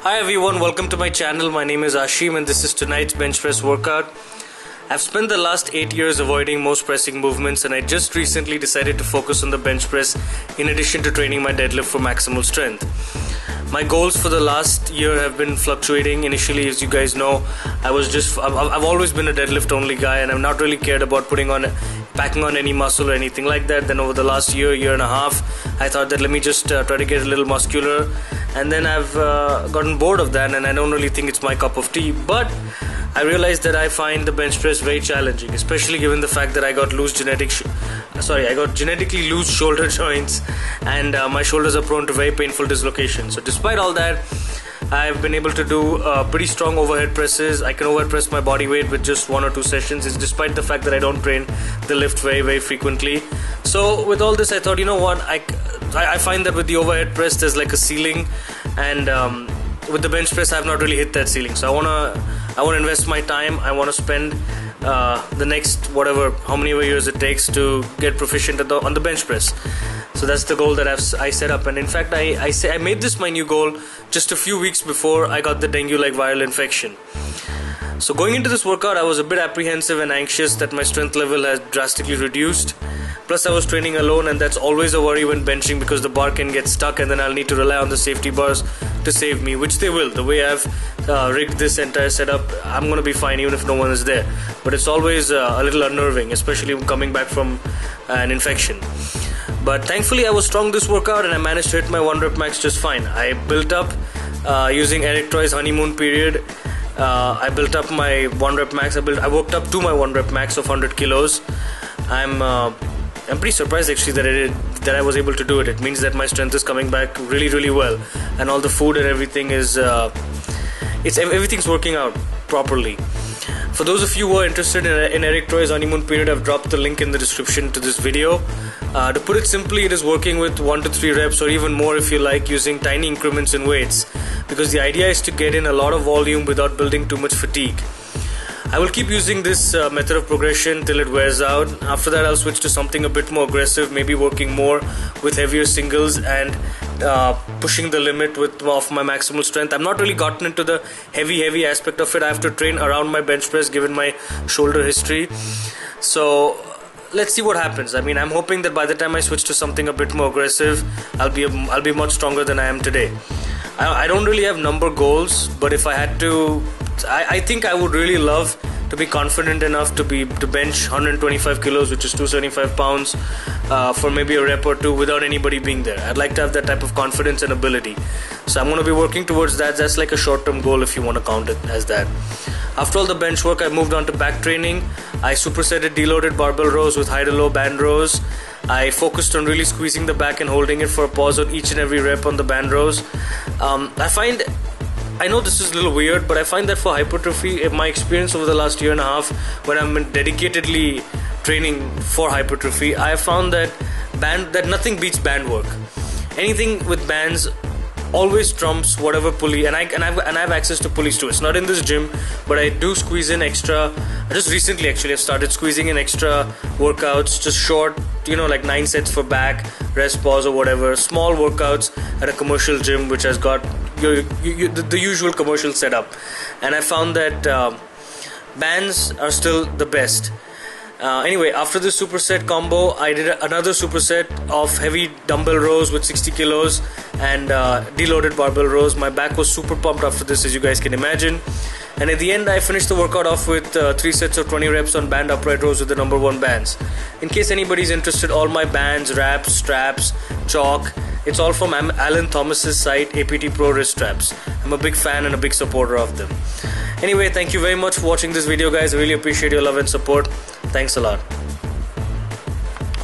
Hi everyone, welcome to my channel. My name is Ashim and this is tonight's bench press workout. I've spent the last 8 years avoiding most pressing movements, and I just recently decided to focus on the bench press in addition to training my deadlift for maximal strength. My goals for the last year have been fluctuating. Initially, as you guys know, I've always been a deadlift only guy, and I've not really cared about packing on any muscle or anything like that. Then over the last year and a half, I thought that let me just try to get a little muscular, and then I've gotten bored of that, and I don't really think it's my cup of tea. But I realized that I find the bench press very challenging, especially given the fact that I got genetically loose shoulder joints, and my shoulders are prone to very painful dislocations. So despite all that, I've been able to do pretty strong overhead presses. I can overhead press my body weight with just 1 or 2 sessions. It's despite the fact that I don't train the lift very frequently. So with all this, I thought, you know what, I find that with the overhead press there's like a ceiling, and with the bench press I've not really hit that ceiling. So I wanna invest my time. I want to spend the next how many years it takes to get proficient on the bench press. So that's the goal that I set up, and in fact I made this my new goal just a few weeks before I got the dengue-like viral infection. So going into this workout, I was a bit apprehensive and anxious that my strength level has drastically reduced. Plus I was training alone, and that's always a worry when benching, because the bar can get stuck and then I'll need to rely on the safety bars to save me, which they will. The way I've rigged this entire setup, I'm going to be fine even if no one is there. But it's always a little unnerving, especially coming back from an infection. But thankfully I was strong this workout, and I managed to hit my 1 rep max just fine. I built up using Eric Troy's Honeymoon period. I built up my 1 rep max. I worked up to my 1 rep max of 100 kilos. I'm pretty surprised actually that I was able to do it. It means that my strength is coming back really well, and all the food and everything is everything's working out properly. For those of you who are interested in Eric Troy's Honeymoon period, I've dropped the link in the description to this video. To put it simply, it is working with 1 to 3 reps or even more if you like, using tiny increments in weights, because the idea is to get in a lot of volume without building too much fatigue. I will keep using this method of progression till it wears out. After that I'll switch to something a bit more aggressive, maybe working more with heavier singles and pushing the limit of my maximal strength. I'm not really gotten into the heavy aspect of it. I have to train around my bench press given my shoulder history. So let's see what happens. I mean, I'm hoping that by the time I switch to something a bit more aggressive, I'll be much stronger than I am today. I don't really have number goals, but if I had to, I think I would really love to be confident enough to bench 125 kilos, which is 275 pounds, for maybe a rep or two without anybody being there. I'd like to have that type of confidence and ability. So I'm going to be working towards that. That's like a short-term goal if you want to count it as that. After all the bench work, I moved on to back training. I supersetted deloaded barbell rows with high to low band rows. I focused on really squeezing the back and holding it for a pause on each and every rep on the band rows. I know this is a little weird, but I find that for hypertrophy, in my experience over the last year and a half, when I've been dedicatedly training for hypertrophy, I have found that nothing beats band work. Anything with bands always trumps whatever pulley, and I have access to pulleys too. It's not in this gym, but I do squeeze in extra. Just recently actually I've started squeezing in extra workouts, just short, like 9 sets for back, rest, pause or whatever, small workouts at a commercial gym which has got the usual commercial setup. And I found that bands are still the best. Anyway, after this superset combo, I did another superset of heavy dumbbell rows with 60 kilos and deloaded barbell rows. My back was super pumped after this, as you guys can imagine. And at the end, I finished the workout off with 3 sets of 20 reps on band upright rows with the number 1 bands. In case anybody's interested, all my bands, wraps, straps, chalk, it's all from Alan Thomas's site, APT Pro Wrist Straps. I'm a big fan and a big supporter of them. Anyway, thank you very much for watching this video, guys. I really appreciate your love and support. Thanks a lot.